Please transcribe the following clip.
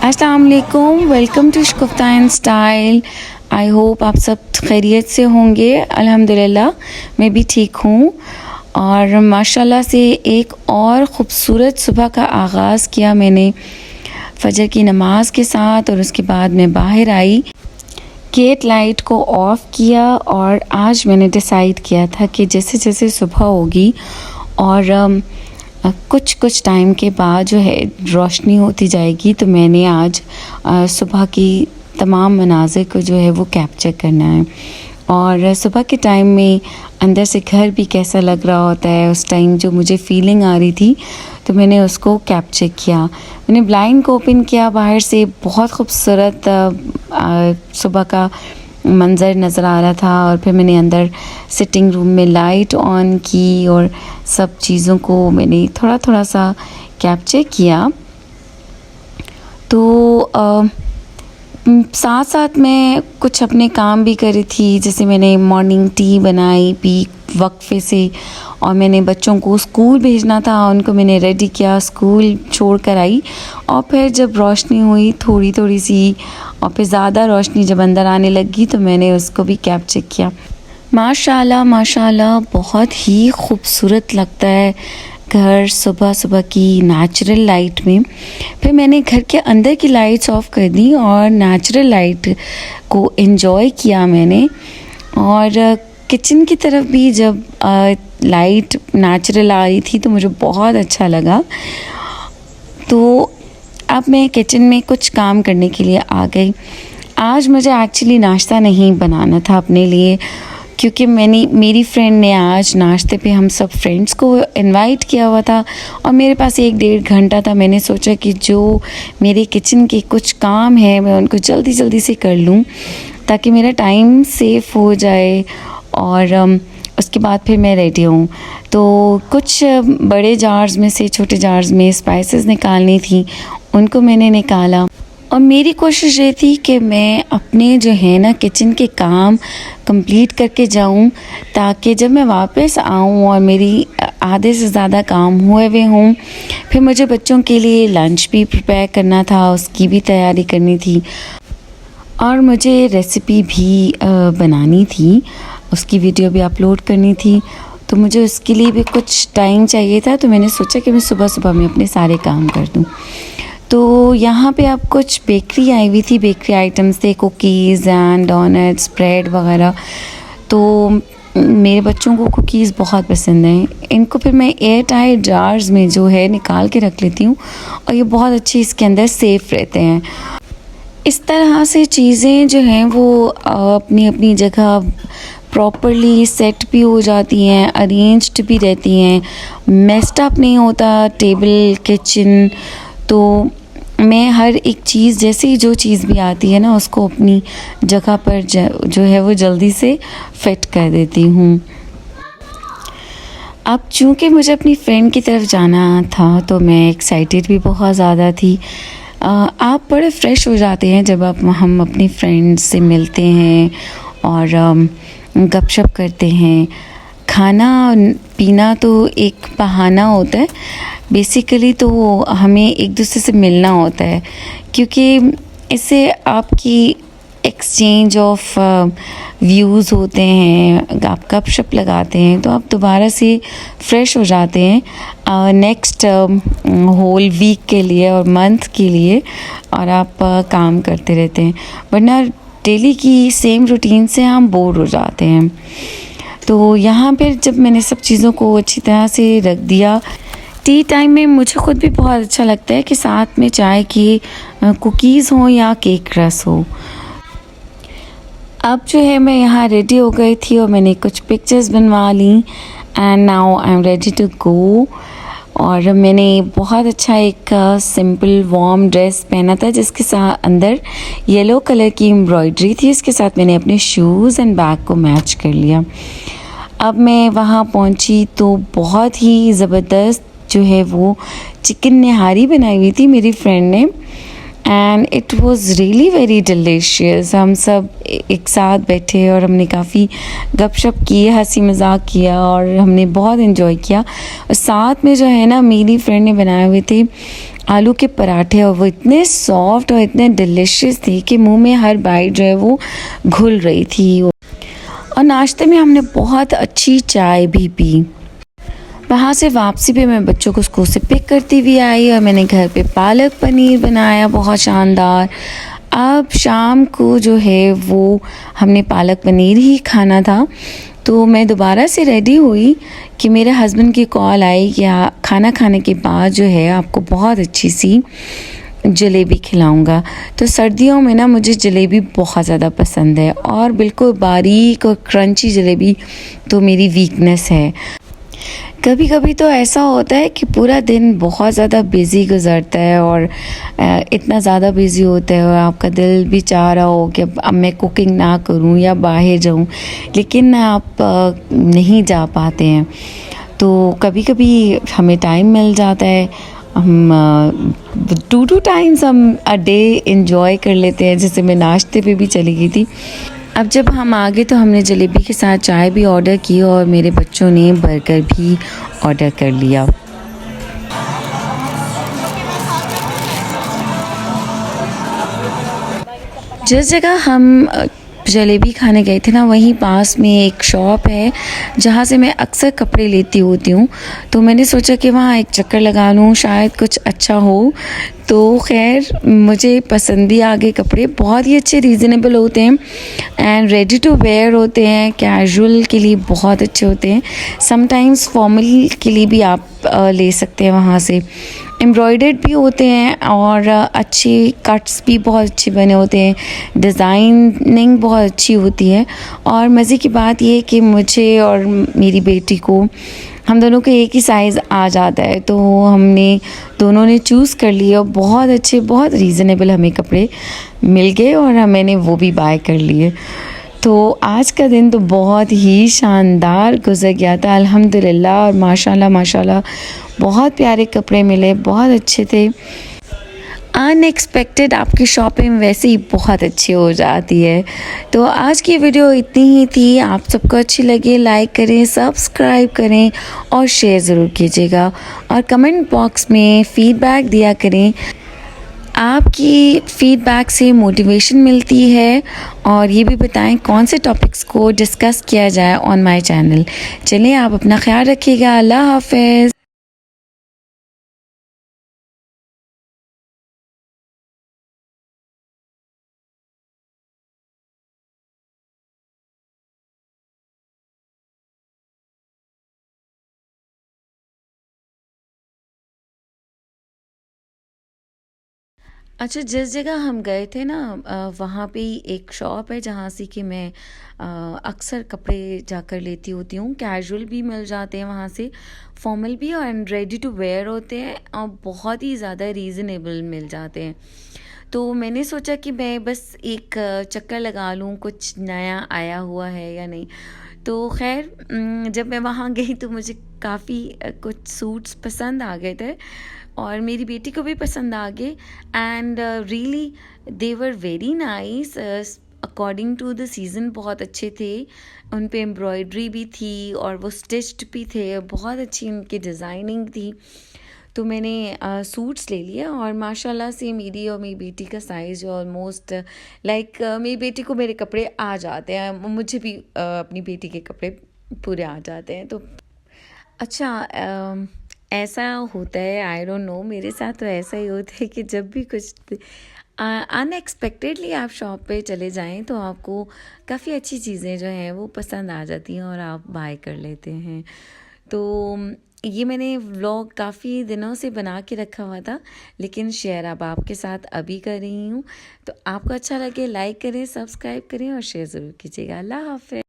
अस्सलाम वालेकुम, welcome to Shagufta and style. I hope आप सब खैरियत से होंगे। अल्हम्दुलिल्लाह मैं भी ठीक हूँ और माशाल्लाह से एक और ख़ूबसूरत सुबह का आगाज़ किया मैंने फजर की नमाज के साथ। और उसके बाद मैं बाहर आई, गेट लाइट को ऑफ़ किया और आज मैंने डिसाइड किया था कि जैसे जैसे सुबह होगी और कुछ टाइम के बाद जो है रोशनी होती जाएगी, तो मैंने आज सुबह की तमाम मनाज़िर को जो है वो कैप्चर करना है। और सुबह के टाइम में अंदर से घर भी कैसा लग रहा होता है, उस टाइम जो मुझे फ़ीलिंग आ रही थी तो मैंने उसको कैप्चर किया। मैंने ब्लाइंड को ओपन किया, बाहर से बहुत खूबसूरत सुबह का मंज़र नज़र आ रहा था। और फिर मैंने अंदर सिटिंग रूम में लाइट ऑन की और सब चीज़ों को मैंने थोड़ा थोड़ा सा कैप्चर किया। तो साथ साथ मैं कुछ अपने काम भी कर रही थी, जैसे मैंने मॉर्निंग टी बनाई पी वक्फे से, और मैंने बच्चों को स्कूल भेजना था, उनको मैंने रेडी किया, स्कूल छोड़ कर आई। और फिर जब रोशनी हुई थोड़ी थोड़ी सी और फिर ज़्यादा रोशनी जब अंदर आने लगी तो मैंने उसको भी कैप्चर किया। माशाल्लाह माशाल्लाह बहुत ही खूबसूरत लगता है घर सुबह सुबह की नेचुरल लाइट में। फिर मैंने घर के अंदर की लाइट्स ऑफ कर दी और नेचुरल लाइट को एंजॉय किया मैंने। और किचन की तरफ भी जब लाइट नेचुरल आ रही थी तो मुझे बहुत अच्छा लगा। तो अब मैं किचन में कुछ काम करने के लिए आ गई। आज मुझे एक्चुअली नाश्ता नहीं बनाना था अपने लिए, क्योंकि मेरी फ्रेंड ने आज नाश्ते पे हम सब फ्रेंड्स को इनवाइट किया हुआ था और मेरे पास 1-1.5 घंटा था। मैंने सोचा कि जो मेरे किचन के कुछ काम हैं मैं उनको जल्दी जल्दी से कर लूँ ताकि मेरा टाइम सेफ हो जाए। और उसके बाद फिर मैं रेडी हूँ। तो कुछ बड़े जार्स में से छोटे जार्स में स्पाइसेस निकालनी थी, उनको मैंने निकाला। और मेरी कोशिश ये थी कि मैं अपने जो है ना किचन के काम कंप्लीट करके जाऊं, ताकि जब मैं वापस आऊं और मेरी आधे से ज़्यादा काम हुए हुए हों। फिर मुझे बच्चों के लिए लंच भी प्रिपेयर करना था, उसकी भी तैयारी करनी थी और मुझे रेसिपी भी बनानी थी, उसकी वीडियो भी अपलोड करनी थी। तो मुझे उसके लिए भी कुछ टाइम चाहिए था, तो मैंने सोचा कि मैं सुबह सुबह में अपने सारे काम कर दूं। तो यहाँ पे अब कुछ बेकरी आई हुई थी, बेकरी आइटम्स थे, कुकीज़ एंड डोनट्स, ब्रेड वगैरह। तो मेरे बच्चों को कुकीज़ बहुत पसंद हैं। इनको फिर मैं एयर टाइट जार्स में जो है निकाल के रख लेती हूँ और ये बहुत अच्छे इसके अंदर सेफ़ रहते हैं। इस तरह से चीज़ें जो हैं वो अपनी अपनी जगह प्रॉपरली सेट भी हो जाती हैं, अरेंज्ड भी रहती हैं, मेस्ड अप नहीं होता टेबल किचन। तो मैं हर एक चीज़, जैसे ही जो चीज़ भी आती है ना, उसको अपनी जगह पर जो है वो जल्दी से फिट कर देती हूँ। अब चूँकि मुझे अपनी फ्रेंड की तरफ जाना था तो मैं एक्साइटेड भी बहुत ज़्यादा थी। आप बड़े फ्रेश हो जाते हैं जब हम अपनी फ्रेंड्स से मिलते हैं और गपशप करते हैं। खाना पीना तो एक बहाना होता है, बेसिकली तो हमें एक दूसरे से मिलना होता है, क्योंकि इससे आपकी एक्सचेंज ऑफ व्यूज़ होते हैं, आप गपशप लगाते हैं तो आप दोबारा से फ्रेश हो जाते हैं नेक्स्ट होल वीक के लिए और मंथ के लिए, और आप काम करते रहते हैं। वरना डेली की सेम रूटीन से हम बोर हो जाते हैं। तो यहाँ पर जब मैंने सब चीज़ों को अच्छी तरह से रख दिया, टी टाइम में मुझे ख़ुद भी बहुत अच्छा लगता है कि साथ में चाय की कुकीज़ हो या केक रस हो। अब जो है मैं यहाँ रेडी हो गई थी और मैंने कुछ पिक्चर्स बनवा ली and now I am ready to go. और मैंने बहुत अच्छा एक सिंपल वार्म ड्रेस पहना था जिसके साथ अंदर येलो कलर की एम्ब्रॉयडरी थी। इसके साथ मैंने अपने शूज़ एंड बैग को मैच कर लिया। अब मैं वहाँ पहुँची तो बहुत ही ज़बरदस्त जो है वो चिकन निहारी बनाई हुई थी मेरी फ्रेंड ने, and it was really very delicious. हम सब एक साथ बैठे और हमने काफ़ी गपशप की, हंसी मजाक किया और हमने बहुत इन्जॉय किया। और साथ में जो है ना, मेरी फ्रेंड ने बनाए हुए थे आलू के पराठे, और वो इतने सॉफ्ट और इतने डिलिशियस थे कि मुंह में हर बाइट जो है वो घुल रही थी। और नाश्ते में हमने बहुत अच्छी चाय भी पी। वहाँ से वापसी पे मैं बच्चों को स्कूल से पिक करती हुई आई और मैंने घर पे पालक पनीर बनाया, बहुत शानदार। अब शाम को जो है वो हमने पालक पनीर ही खाना था। तो मैं दोबारा से रेडी हुई कि मेरे हस्बैंड की कॉल आई कि खाना खाने के बाद जो है आपको बहुत अच्छी सी जलेबी खिलाऊंगा। तो सर्दियों में ना मुझे जलेबी बहुत ज़्यादा पसंद है, और बिल्कुल बारीक और क्रंची जलेबी तो मेरी वीकनेस है। कभी कभी तो ऐसा होता है कि पूरा दिन बहुत ज़्यादा बिज़ी गुजरता है और इतना ज़्यादा बिज़ी होता है और आपका दिल भी चाह रहा हो कि अब मैं कुकिंग ना करूं या बाहर जाऊं, लेकिन आप नहीं जा पाते हैं। तो कभी कभी हमें टाइम मिल जाता है, हम 2 टाइम्स हम अ डे इंजॉय कर लेते हैं। जैसे मैं नाश्ते पे भी चली गई थी। अब जब हम आ गए तो हमने जलेबी के साथ चाय भी ऑर्डर की और मेरे बच्चों ने बर्गर भी ऑर्डर कर लिया। जिस जगह हम जलेबी खाने गए थे ना, वहीं पास में एक शॉप है जहाँ से मैं अक्सर कपड़े लेती होती हूँ। तो मैंने सोचा कि वहाँ एक चक्कर लगा लूँ, शायद कुछ अच्छा हो। तो खैर मुझे पसंद भी आ गए कपड़े, बहुत ही अच्छे रीज़नेबल होते हैं एंड रेडी टू वेयर होते हैं, कैजुअल के लिए बहुत अच्छे होते हैं, समटाइम्स फॉर्मल के लिए भी आप ले सकते हैं वहाँ से। एम्ब्रॉयडर्ड भी होते हैं और अच्छे कट्स भी बहुत अच्छे बने होते हैं, डिज़ाइनिंग बहुत अच्छी होती है। और मज़े की बात ये है कि मुझे और मेरी बेटी को, हम दोनों को एक ही साइज़ आ जाता है, तो हमने दोनों ने चूज़ कर लिया। बहुत अच्छे, बहुत रीज़नेबल हमें कपड़े मिल गए और मैंने वो भी बाय कर लिए। तो आज का दिन तो बहुत ही शानदार गुजर गया था अल्हम्दुलिल्लाह, और माशाल्लाह माशाल्लाह बहुत प्यारे कपड़े मिले, बहुत अच्छे थे। अनएक्सपेक्टेड आपकी शॉपिंग वैसे ही बहुत अच्छी हो जाती है। तो आज की वीडियो इतनी ही थी। आप सबको अच्छी लगे लाइक करें, सब्सक्राइब करें और शेयर ज़रूर कीजिएगा, और कमेंट बॉक्स में फ़ीडबैक दिया करें। आपकी फ़ीडबैक से मोटिवेशन मिलती है, और ये भी बताएं कौन से टॉपिक्स को डिस्कस किया जाए ऑन माय चैनल। चलिए, आप अपना ख्याल रखिएगा। अल्लाह हाफ़िज़। अच्छा, जिस जगह हम गए थे ना, वहाँ पे ही एक शॉप है जहाँ से कि मैं अक्सर कपड़े जाकर लेती होती हूँ। कैजुअल भी मिल जाते हैं वहाँ से, फॉर्मल भी, और रेडी टू वेयर होते हैं और बहुत ही ज़्यादा रीज़नेबल मिल जाते हैं। तो मैंने सोचा कि मैं बस एक चक्कर लगा लूँ, कुछ नया आया हुआ है या नहीं। तो खैर जब मैं वहाँ गई तो मुझे काफ़ी कुछ सूट्स पसंद आ गए थे, और मेरी बेटी को भी पसंद आ गए। And really they were very nice according to the season, बहुत अच्छे थे। उन पे एम्ब्रॉयडरी भी थी और वो स्टिच्ड भी थे, बहुत अच्छी उनकी डिज़ाइनिंग थी। तो मैंने सूट्स ले लिया, और माशाल्लाह से मेरी और मेरी बेटी का साइज़ ऑलमोस्ट लाइक, मेरी बेटी को मेरे कपड़े आ जाते हैं, मुझे भी अपनी बेटी के कपड़े पूरे आ जाते हैं। तो अच्छा, ऐसा होता है, आई डोंट नो, मेरे साथ तो ऐसा ही होता है कि जब भी कुछ अनएक्सपेक्टेडली आप शॉप पे चले जाएं तो आपको काफ़ी अच्छी चीज़ें जो हैं वो पसंद आ जाती हैं और आप बाय कर लेते हैं। तो ये मैंने व्लॉग काफ़ी दिनों से बना के रखा हुआ था, लेकिन शेयर अब आपके साथ अभी कर रही हूँ। तो आपको अच्छा लगे लाइक करें, सब्सक्राइब करें और शेयर ज़रूर कीजिएगा। अल्लाह हाफ़िज़।